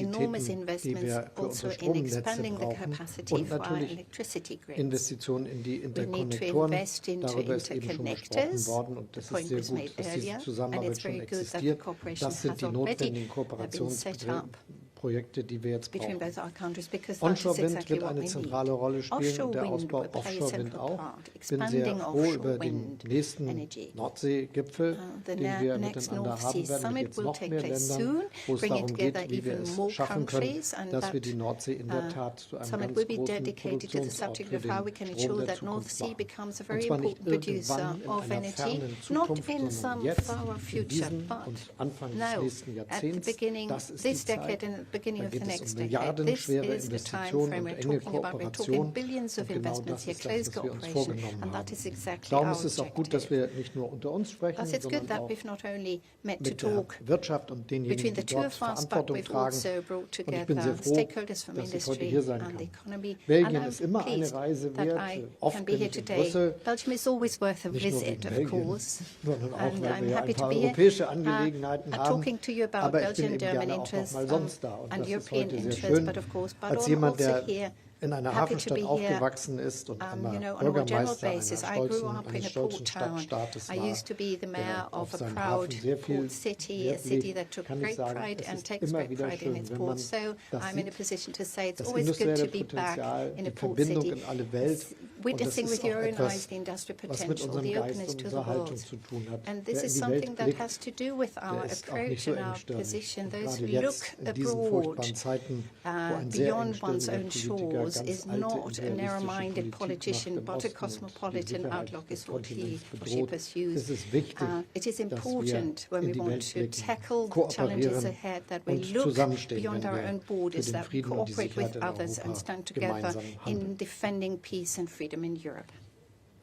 enormous investments also in expanding the capacity for our electricity grids. Investitionen in die We need to Interkonnektoren. invest into Darüber ist eben schon gesprochen interconnectors. worden und das The ist point sehr was gut, made dass diese earlier, and Zusammenarbeit it's schon very good that the existiert. cooperation Das sind has die already notwendigen been set up Kooperationsprojekte, die wir jetzt between brauchen. both our countries, because that is Onshore-Wind exactly wird what eine we zentrale need. Rolle spielen und der Offshore wind Ausbau will play a Offshore-Wind central auch. part. Ich bin sehr Expanding froh über offshore den wind nächsten energy. Nordsee-Gipfel, The den wir next miteinander North haben Sea werden, mit Summit jetzt will noch take mehr place Ländern, soon, wo es bringing darum together geht, wie wir even es more schaffen können, countries, and dass wir that die Nordsee in der Tat zu einem summit ganz will be großen dedicated to the Produktionsort subject für of how we den can Strom ensure der that North Zukunft Sea machen. becomes a Und very zwar nicht important producer irgendwann in of einer energy, fernen not Zukunft, in sondern some jetzt, far in future, diesem but und Anfang des now, nächsten at the Jahrzehnts. beginning, Das ist this die decade Zeit. and at the beginning Da of the geht es next um decade. This milliardenschwere is the time Investitionen frame und we're enge talking about. We're Kooperation. talking billions of Und genau investments das here, ist das, close was wir uns cooperation, vorgenommen and haben. that is exactly Darum our ist es auch gut, dass objective. wir nicht nur unter uns sprechen, Thus, it's good sondern that auch we've not only met to mit der talk Wirtschaft und between denjenigen, the die two dort of us, but Verantwortung we've tragen. also brought Und ich bin sehr together froh, stakeholders from dass ich heute industry hier sein and the kann. economy. Belgien And ist I'm immer eine pleased Reise that wert. I can Oft be bin here ich in today. Brüssel, Belgium is always worth a nicht nur visit, wegen of Belgien, course. sondern auch, And weil I'm wir ja ein happy to paar be here, europäische Angelegenheiten haben. talking to you about Aber ich bin Belgian, eben German gerne auch noch interests mal sonst da. Und and das ist European heute sehr interests, schön, but of course, but als I'm jemand, also der here in einer happy to Hafenstadt be here, aufgewachsen ist und on a more general Bürgermeister basis. eines I grew up in a stolzen port town. Stadtstaates I war, used to be the mayor der of auf a seinen proud Hafen sehr viel port city, a Wert city legt, that took kann ich great sagen, pride es and ist takes immer great wieder pride in schön, its wenn ports. man So das I'm in a sieht, position to say it's das always good to industrielle be back Potenzial, in a die port Verbindung city, in alle Welt. Und das witnessing ist with auch your own etwas, eyes the industrial was mit potential, unserem the Geist openness und to the unserer Haltung world. zu tun hat. And Wer this in is die something Welt that blickt, has to do with our der ist auch nicht approach so and our engstirnig. position. Und Those gerade who jetzt, look in diesen abroad furchtbaren Zeiten, wo ein sehr beyond one's own engstirniger shores Politiker is ganz not a alte narrow-minded imperialistische politician, Politik but a macht im Osten und die cosmopolitan Sicherheit outlook des is what she Kontinents bedroht, pursues. ist es wichtig, It is dass wir important when in we die want Welt to blicken, tackle the challenges kooperieren ahead, that we und look zusammenstehen, beyond wenn our wir own für borders, den that we Frieden und die cooperate with Sicherheit in others and Europa stand together gemeinsam in handeln. defending peace and freedom in Europe.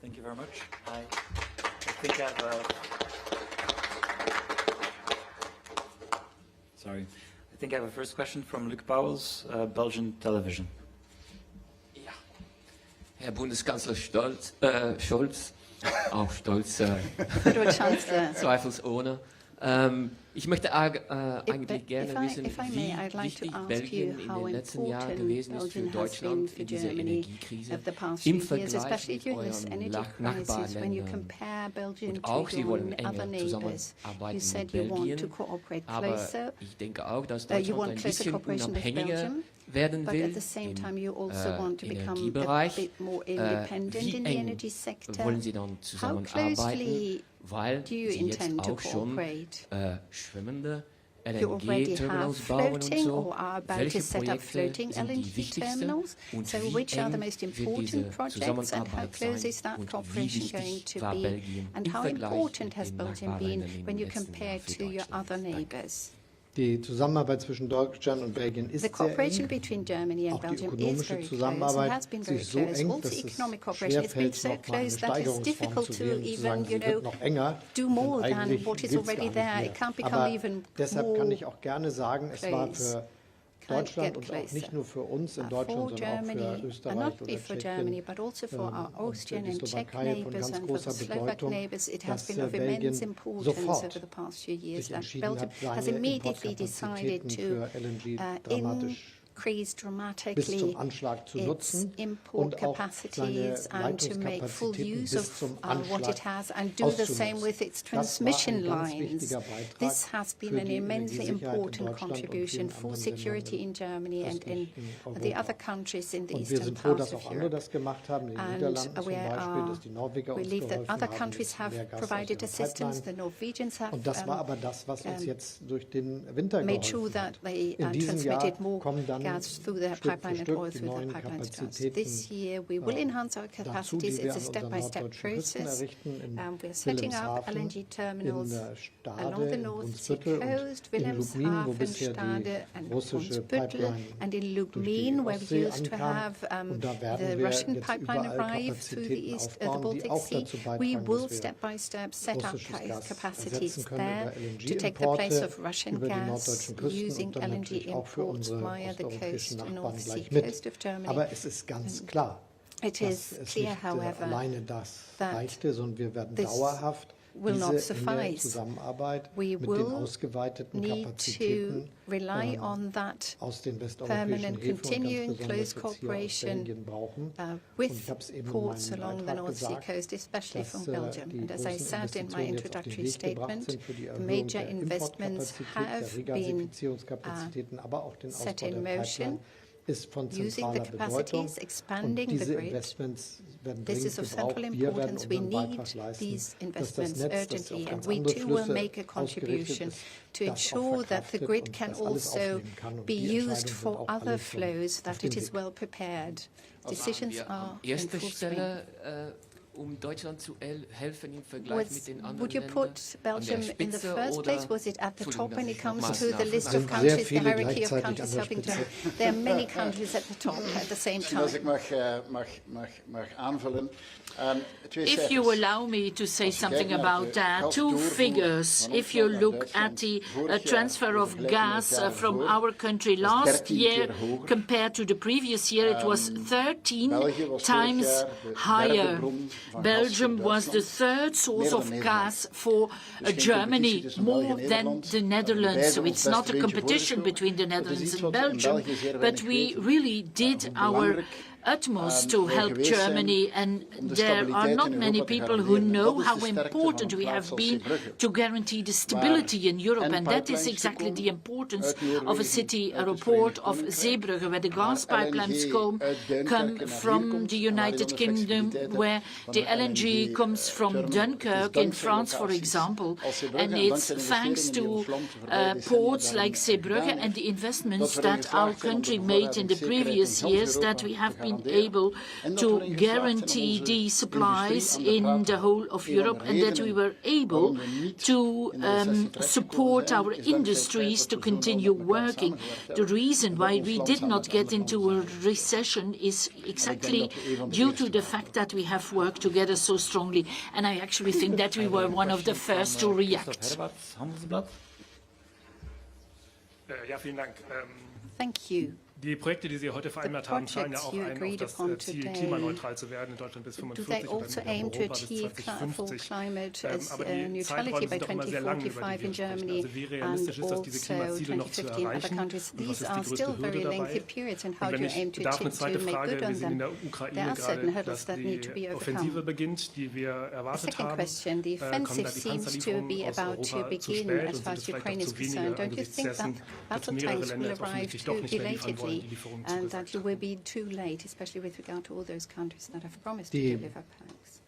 Thank you very much. I think I have I think I have a first question from Luc Pauwels, Belgian television. Ja, Herr Bundeskanzler Scholz, auch stolz, zweifelsohne. Ich möchte eigentlich gerne wissen, wie wichtig Belgien in den letzten Jahren gewesen ist für Deutschland in dieser Energiekrise im Vergleich mit euren Nachbarländern. Und auch, Sie wollen enger zusammenarbeiten mit Belgien, aber ich denke auch, dass Deutschland ein bisschen unabhängiger werden will im Energiebereich. Wie eng wollen Sie dann zusammenarbeiten? Weil Sie jetzt auch schon schwimmende LNG-Terminals bauen und so. Welche Projekte sind die wichtigsten und wie eng wird diese Zusammenarbeit sein und wie wichtig war Belgien im Vergleich mit den Nachbarländern in den letzten Jahren für Deutschland? Die Zusammenarbeit zwischen Deutschland und Belgien ist The sehr cooperation eng. between Germany and Auch die Belgium is ökonomische very close and Zusammenarbeit has been sie very ist so close. eng, Also dass es economic cooperation has been schwerfällt, so noch mal eine close that it's Steigerungsform difficult zu to wählen, zu sagen, even, sie wird noch enger. do more denn than eigentlich what is geht's already gar there. nicht It can't mehr. become Aber even deshalb kann ich more auch gerne sagen, es war close. für Deutschland und auch nicht nur für uns in Deutschland, for sondern auch Germany, für and Österreich not oder only for Germany, Tschechien but also for our und Austrian die and Czech Slowakei von neighbours ganz and for großer the Slovak Bedeutung, neighbours. It has dass been of immense Belgien importance sofort over the past few years sich that entschieden Belgium hat, has seine immediately decided Importkapazitäten to für LNG dramatisch increase bis dramatically zum Anschlag zu its nutzen import und auch seine capacities and to make full Leitungskapazitäten use bis of zum what it Anschlag has and do the same with its transmission Das war ein ganz lines. wichtiger Beitrag This has been für an die immensely Energiesicherheit in important Deutschland und contribution vielen for anderen security Ländern in Germany and in Europa. the other countries in the Und wir eastern sind froh, part dass of auch andere Europe. das gemacht haben, in den And Niederlanden zum we Beispiel, dass die Norweger uns believe that geholfen other haben, countries dass mehr have Gas aus provided ihren assistance. The Pipelines. Norwegians have Und das war aber das, was uns jetzt durch den Winter made sure geholfen that hat. they In diesem Jahr transmitted more kommen dann gas through their Stück für pipeline and Stück oil die through their neuen pipelines to us. Kapazitäten This year we will enhance our dazu, capacities. die wir It's a an unseren step-by-step norddeutschen Küsten process. errichten, in We're setting up Wilhelmshaven, LNG terminals in along Stade, the in North Sea Brunsbüttel coast, und in Lubmin, wo Wilhelmshaven, bisher Stade die and russische Brunsbüttel, Pipeline and in durch die Lubmin, where we Ostsee used to ankam. have Und da the werden wir Russian jetzt pipeline überall arrive through the Kapazitäten the aufbauen, die Baltic auch Sea. dazu We beitragen, will dass wir step-by-step set up russisches Gas capacities ersetzen können there über to take the place LNG-Importe of Russian über die gas norddeutschen Küsten using und dann LNG natürlich auch für imports unsere via the osteuropäischen coast, Nachbarn North Sea gleich mit. coast of Germany. Aber es ist ganz klar, It dass is es clear, nicht however, alleine das that reichte, sondern wir werden this dauerhaft will not diese enge suffice. Zusammenarbeit We mit den will ausgeweiteten need to Kapazitäten rely on that aus den westeuropäischen permanent, Häfen und ganz continuing besonders close jetzt hier aus cooperation Belgien brauchen. Und with ich habe es eben in ports meinem along the Beitrag North Sea gesagt, coast, especially dass from Belgium. die And as I großen said in my Investitionen jetzt auf den introductory Weg gebracht statement, sind für die the Erhöhung major der investments Importkapazität, der have been Regasifiktionskapazitäten, aber auch den set Ausbau in der motion, Pipeline ist von using the zentraler Bedeutung. capacities, Und expanding the diese grid. Investments werden This is dringend of gebraucht. central Wir werden importance. We unseren need Beitrag leisten, these dass das investments Netz, das auf urgently, and ganz we andere too will Flüsse make a ausgerichtet contribution ist, to das auch ensure that the verkraftet grid und can das alles also aufnehmen kann. Und be die used Entscheidungen sind for auch other alle schon flows, auf that dem it is Weg. well prepared. Waren Decisions wir are an in erster full swing. Stelle, Deutschland zu helfen im Vergleich mit den anderen Would you Ländern? put An der Belgium in the Spitze first oder- place? Was it at the top when it comes Nochmals to the list of nachfragen. Sehr countries, the viele hierarchy of gleichzeitig countries an der helping Spitze. Germany? There are many countries at the top at the same Als ik time. mag aanvullen. If you allow me to say something about that, two figures. If you look at the transfer of gas from our country last year compared to the previous year, it was 13 times higher. Belgium was the third source of gas for Germany, more than the Netherlands. So it's not a competition between the Netherlands and Belgium, but we really did our utmost to help Germany, and there are not many people who know how important we have been to guarantee the stability in Europe, and that is exactly the importance of a city, a port of Zeebrugge, where the gas pipelines come from the United Kingdom, where the LNG comes from Dunkirk in France, for example, and it's thanks to ports like Zeebrugge and the investments that our country made in the previous years that we have been able to guarantee the supplies in the whole of Europe, and that we were able to support our industries to continue working. The reason why we did not get into a recession is exactly due to the fact that we have worked together so strongly, and I actually think that we were one of the first to react. Ja, vielen Dank. Thank you. Die Projekte, die Sie heute vereinbart haben, zahlen ja auch ein auf das Ziel, klimaneutral zu werden in Deutschland bis 45 und dann in Europa bis 2050. Aber die Zeiträume sind doch immer sehr lang, über die wir sprechen. Also wie realistisch ist das, diese Klimaziele noch zu erreichen? Und was ist die größte Hürde dabei? Und wenn ich darf, eine zweite Frage, wir sehen in der Ukraine gerade, dass die Offensive beginnt, die wir erwartet haben. Kommen da die Panzerlieferungen aus Europa zu spät und sind es vielleicht auch zu wenige angesichts dessen, dass mehrere Länder jetzt offensichtlich doch nicht mehr liefern wollen? And that you will be too late, especially with regard to all those countries that have promised to Die deliver tanks.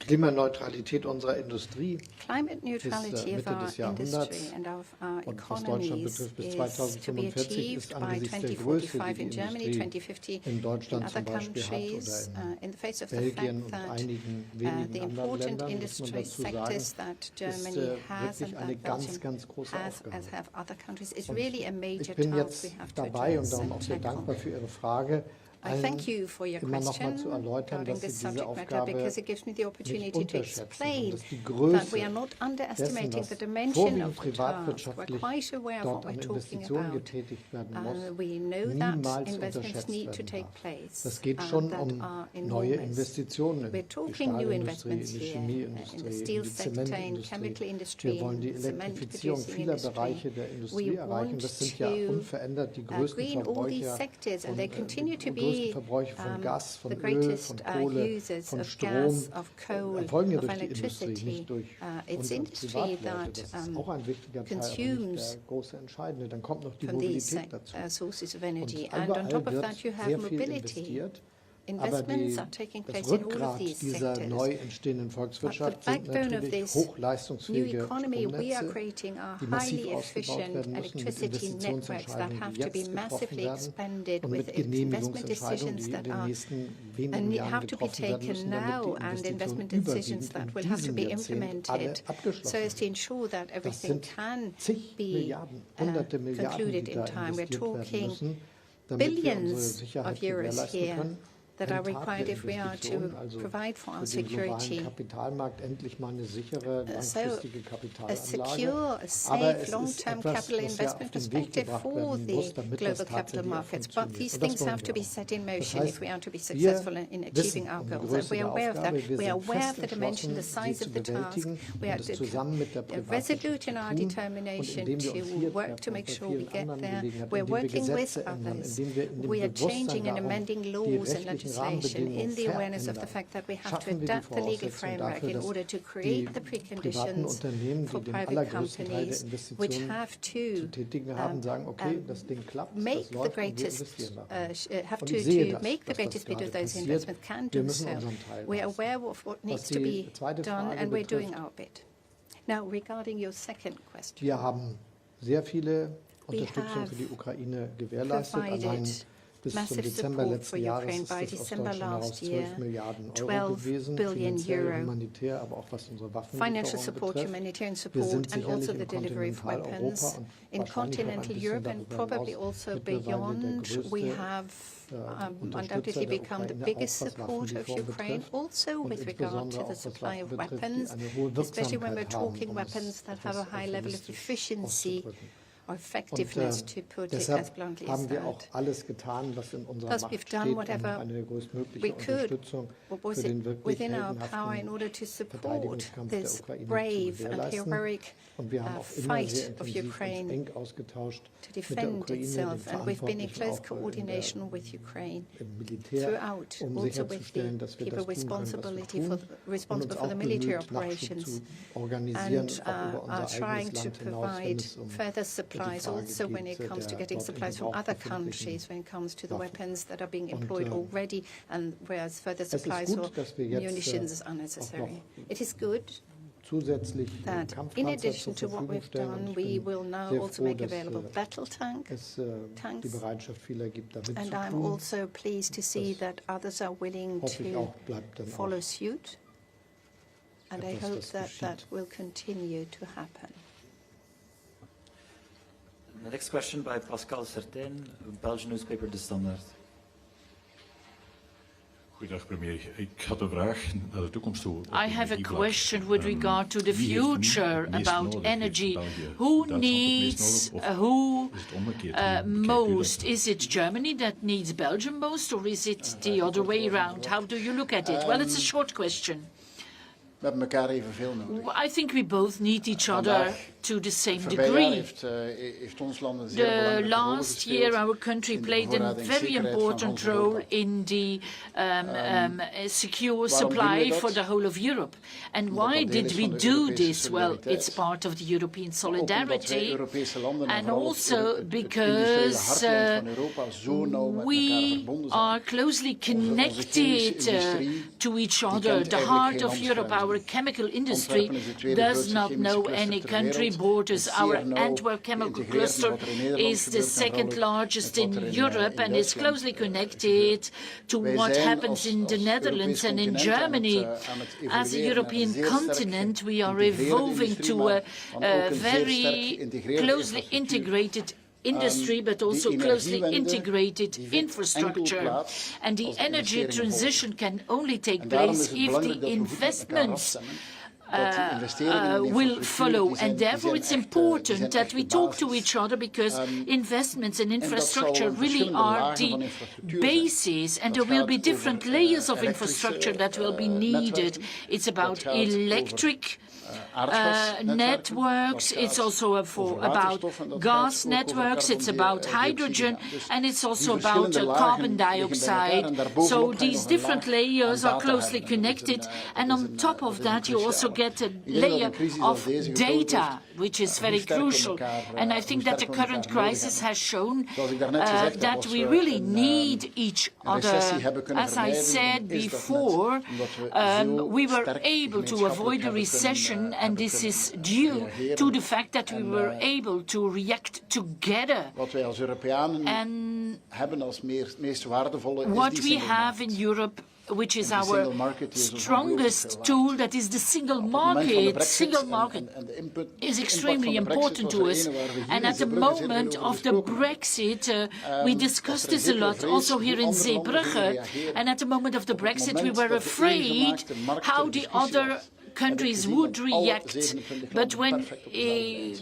Klimaneutralität unserer Industrie Climate neutrality of Mitte our des Jahrhunderts industry and of our und was Deutschland economies betrifft bis is to be 2045 ist achieved by angesichts der Größe, 2045 die in die Germany, Industrie 2050 in in Deutschland other zum Beispiel hat countries, oder in the face of the Belgien fact und that einigen the wenigen anderen important Ländern, muss man industry dazu sagen, sectors that Germany ist has wirklich and eine that ganz, Belgium ganz große has, Aufgabe. as have other countries, is Und really a major ich bin task jetzt we have to dabei und address darum and auch sehr tackle. dankbar für Ihre Frage, I thank you for your immer noch mal question zu erläutern, regarding dass Sie this diese subject matter, Aufgabe because it gives me the nicht opportunity to unterschätzen und explain dass die that Größe we are not dessen, underestimating the was dimension vorwiegend of the task. We're privatwirtschaftlich quite aware of dort what an we're talking Investitionen about. getätigt werden muss, We know that niemals investments unterschätzt need to werden take darf. place. Das geht schon that um are neue enormous. Investitionen in We're die talking new Stahlindustrie, in investments die here, in the Chemieindustrie, steel in die sector, in Zementindustrie. chemical industry, Wir wollen die in cement Elektrifizierung producing vieler industry. Bereiche der Industrie We erreichen. want Das sind ja to unverändert die größten green all these Verbräucher sectors, and von, they continue to größten be Verbräucher von Gas, von the Öl, greatest von Kohle, users von of Strom, gas, of coal, erfolgen ja of durch die Industrie, electricity. nicht durch It's unsere industry Privatleute. that Das ist auch ein wichtiger Teil, aber nicht consumes der große Entscheidende. Dann kommt noch die from these Mobilität dazu. sources of Und energy. And on überall top of wird that, you have sehr viel mobility. investiert. Aber Investments are taking das place in all of Rückgrat these dieser sectors. neu entstehenden Volkswirtschaft But the sind backbone of natürlich this new hochleistungsfähige economy we are Stromnetze, creating are die massiv highly ausgebaut efficient werden müssen mit electricity networks that Investitionsentscheidungen, have die to be jetzt getroffen massively werden expanded und with mit investment Genehmigungsentscheidungen, decisions die in that den are nächsten wenigen and Jahren have to be getroffen werden müssen, taken now, damit die and investment Investitionen decisions überwiegend that will in have to diesem be Jahrzehnt alle implemented abgeschlossen so as to werden. ensure that Das everything sind can zig be Milliarden, hunderte Milliarden, concluded die in da time. We're investiert werden talking müssen, damit wir unsere billions Sicherheit of euros gewährleisten here können. that are required if we are to provide for our security. So a secure, safe, long-term capital investment perspective for the global capital markets. But these things have to be set in motion if we are to be successful in achieving our goals. And we are aware of that. We are aware of the dimension, the size of the task. We are resolute in our determination to work to make sure we get there. We're working with others. We are changing and amending laws and legislation in the awareness of the fact that we have to adapt the legal framework in order to create the preconditions for private companies which have to make the greatest make the greatest bit of those investments, can do so. We are aware of what needs to be done, and we're doing our bit. Now, regarding your second question, wir haben sehr viele Unterstützung für die Ukraine gewährleistet. Allein bis zum Dezember letzten Jahres ist es aus Deutschland heraus 12 Milliarden Euro gewesen, finanziell, humanitär, aber auch was unsere financial support, humanitarian support, and also the delivery of weapons in continental Europe and probably also beyond. We have undoubtedly become the biggest supporter of Ukraine, also with regard to the supply of weapons, especially when we're talking weapons that have a high level of efficiency or effectiveness, to put it as bluntly as that. Thus, we've done whatever we could, what was it within our power in order to support this brave and heroic fight of Ukraine to defend itself. And we've been in close coordination with Ukraine throughout, also with the people responsible for the military operations, and are trying to provide further supplies also when it comes to getting supplies from other countries, when it comes to the weapons that are being employed already, and whereas further supplies or munitions are necessary. It is good that in addition to what we've done, we will now also make available battle tanks. And I'm also pleased to see that others are willing to follow suit. And I hope that that will continue to happen. The next question by Pascal Sertain, Belgian newspaper De Standaard. I have a question with regard to the future about energy. Who needs most? Is it Germany that needs Belgium most, or is it the other way around? How do you look at it? Well, it's a short question. I think we both need each other to the same degree. The last year, our country played a very important role in the secure supply for the whole of Europe. And why did we do this? Well, it's part of the European solidarity, and also because we are closely connected to each other. The heart of Europe, our chemical industry, does not know any country borders. Our Antwerp chemical cluster is the second largest in Europe and is closely connected to what happens in the Netherlands and in Germany. As a European continent, we are evolving to a very closely integrated industry, but also closely integrated infrastructure. And the energy transition can only take place if the investments will follow. And therefore it's important that we talk to each other, because investments in infrastructure really are the basis, and there will be different layers of infrastructure that will be needed. It's about electric networks, it's also about gas networks, it's about hydrogen, and it's also about carbon dioxide. So these different layers are closely connected, and on top of that you also get a layer of data, which is very crucial. And I think that the current crisis has shown that we really need each other. As I said before, we were able to avoid a recession, and this is due to the fact that we were able to react together. And what we have in Europe which is our strongest tool, that is the single market. Single market is extremely important to us. And at the moment of the Brexit, we discussed this a lot, also here in Zeebrugge. And at the moment of the Brexit, we were afraid how the other countries would react. But when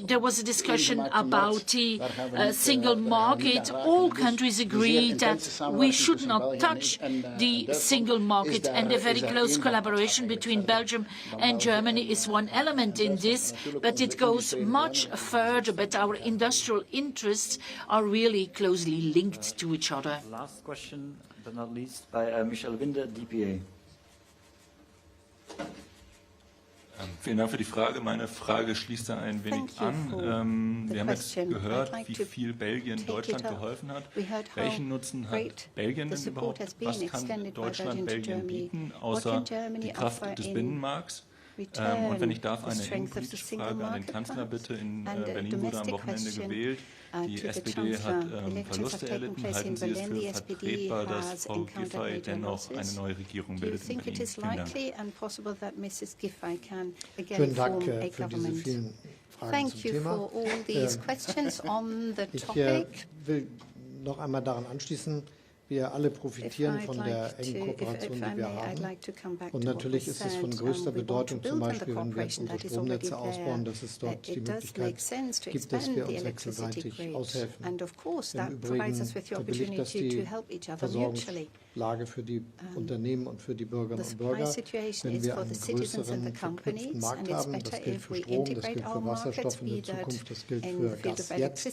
there was a discussion about the single market, all countries agreed that we should not touch the single market. And a very close collaboration between Belgium and Germany is one element in this, but it goes much further. But our industrial interests are really closely linked to each other. Last question, but not least, by Michel Winde, DPA. Vielen Dank für die Frage. Meine Frage schließt da ein wenig an. Wir haben jetzt gehört, wie viel Belgien Deutschland geholfen hat. Welchen Nutzen hat Belgien denn überhaupt? Was kann Deutschland Belgien bieten, außer die Kraft des Binnenmarkts? Und wenn ich darf, eine innenpolitische Frage an den Kanzler bitte. In Berlin wurde am Wochenende gewählt. Die SPD hat Verluste erlitten. Halten Sie es für vertretbar, dass Frau Giffey dennoch eine neue Regierung bildet in Berlin? Vielen Dank für diese vielen Fragen zum Thema. Ich will noch einmal daran anschließen, wir alle profitieren von der engen Kooperation, die wir haben. Und natürlich ist es von größter Bedeutung, zum Beispiel, wenn wir unsere Stromnetze ausbauen, dass es dort die Möglichkeit gibt, dass wir uns wechselseitig aushelfen. Im Übrigen verbilligt das die Versorgungslage für die Unternehmen und für die Bürgerinnen und Bürger. Wenn wir einen größeren verknüpften Markt haben, das gilt für Strom, das gilt für Wasserstoff in der Zukunft, das gilt für Gas jetzt,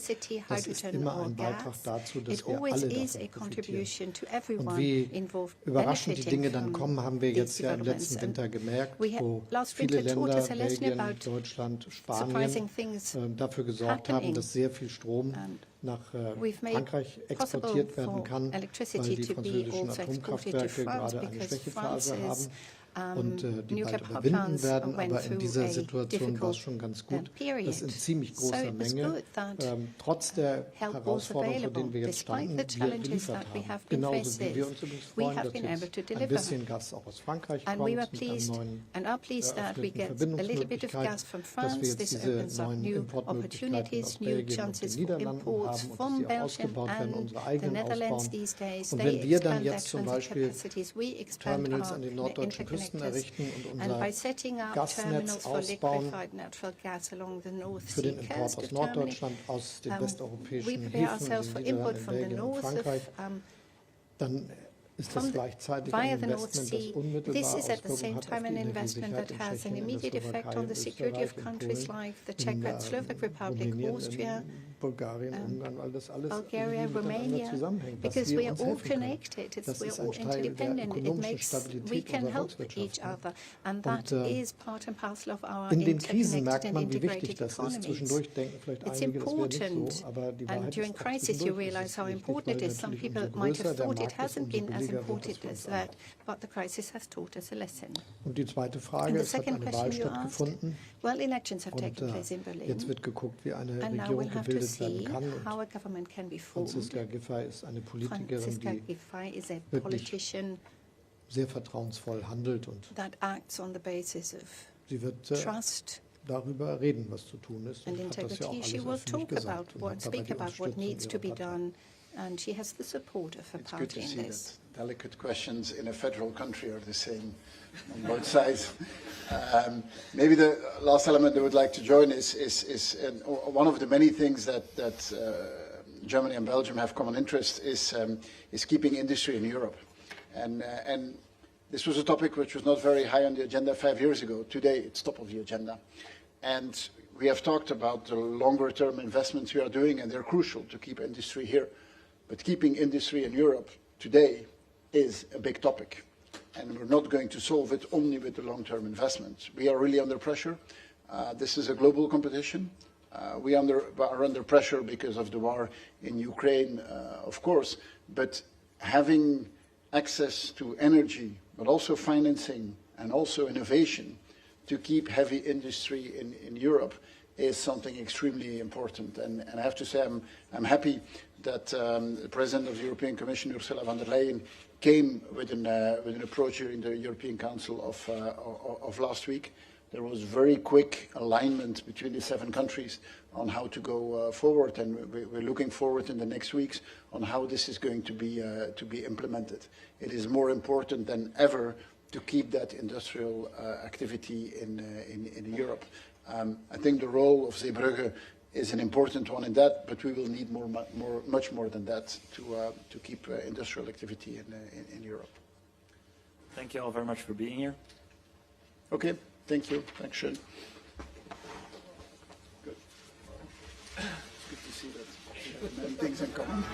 das ist immer ein Beitrag dazu, dass wir alle davon profitieren. Und wie überraschend die Dinge dann kommen, haben wir jetzt ja im letzten Winter gemerkt, wo viele Länder, Belgien, Deutschland, Spanien, dafür gesorgt haben, dass sehr viel Strom nach Frankreich exportiert werden kann, weil die französischen Atomkraftwerke gerade eine Schwächephase haben und die bald überwinden werden. Aber in dieser Situation war es schon ganz gut, dass in ziemlich großer Menge, trotz der Herausforderungen, vor denen wir jetzt standen, wir geliefert haben. Genauso wie wir uns übrigens freuen, dass jetzt ein bisschen Gas auch aus Frankreich kommt, mit einem neuen eröffneten Verbindungsmöglichkeit, dass wir jetzt diese neuen Importmöglichkeiten aus Belgien und den Niederlanden haben und dass die ausgebaut werden, unsere eigenen ausbauen. Und wenn wir dann jetzt zum Beispiel Terminals an den norddeutschen Küsten errichten und unser Gasnetz ausbauen für den Import aus Norddeutschland, aus den westeuropäischen Häfen, den Niederlanden, Belgien und Frankreich, dann ist das gleichzeitig ein Investment, das unmittelbar Auswirkungen hat auf die Energiesicherheit in Tschechien, in der Slowakei, in Österreich, in Polen, in Rumänien, in Bulgarien, Ungarn, weil das alles miteinander zusammenhängt. Dass wir uns helfen können. Das ist ein Teil der ökonomischen Stabilität unserer Volkswirtschaften. Und in den Krisen merkt man, wie wichtig das ist. Zwischendurch denken vielleicht einige, das wäre nicht so, aber die Wahrheit ist auch zwischendurch ist es wichtig, weil natürlich umso größer der Markt ist, umso billiger wird das für uns sein. Und die zweite Frage, es hat eine Wahl stattgefunden und jetzt wird geguckt, wie eine Regierung gebildet werden kann. Und Franziska Giffey ist eine Politikerin, die wirklich sehr vertrauensvoll handelt und sie wird darüber reden, was zu tun ist und hat das ja auch alles öffentlich gesagt und hat dabei die Unterstützung ihrer Partei. And she has the support of her party in this. Delicate questions in a federal country are the same on both sides. Maybe the last element I would like to join is one of the many things that Germany and Belgium have common interest is keeping industry in Europe. And this was a topic which was not very high on the agenda 5 years ago. Today it's top of the agenda. And we have talked about the longer term investments we are doing, and they're crucial to keep industry here. But keeping industry in Europe today is a big topic. And we're not going to solve it only with the long-term investments. We are really under pressure. This is a global competition. We are under pressure because of the war in Ukraine, of course. But having access to energy, but also financing and also innovation to keep heavy industry in Europe is something extremely important. And I have to say I'm happy that the President of the European Commission, Ursula von der Leyen, came with an approach during the European Council of last week. There was very quick alignment between the 7 countries on how to go forward, and we're looking forward in the next weeks on how this is going to be implemented. It is more important than ever to keep that industrial activity in Europe. I think the role of Zeebrugge is an important one in that, but we will need much more than that to keep industrial activity in Europe. Thank you all very much for being here. Okay, thank you. Thanks, Sean. Good. It's good to see that we have many things in common.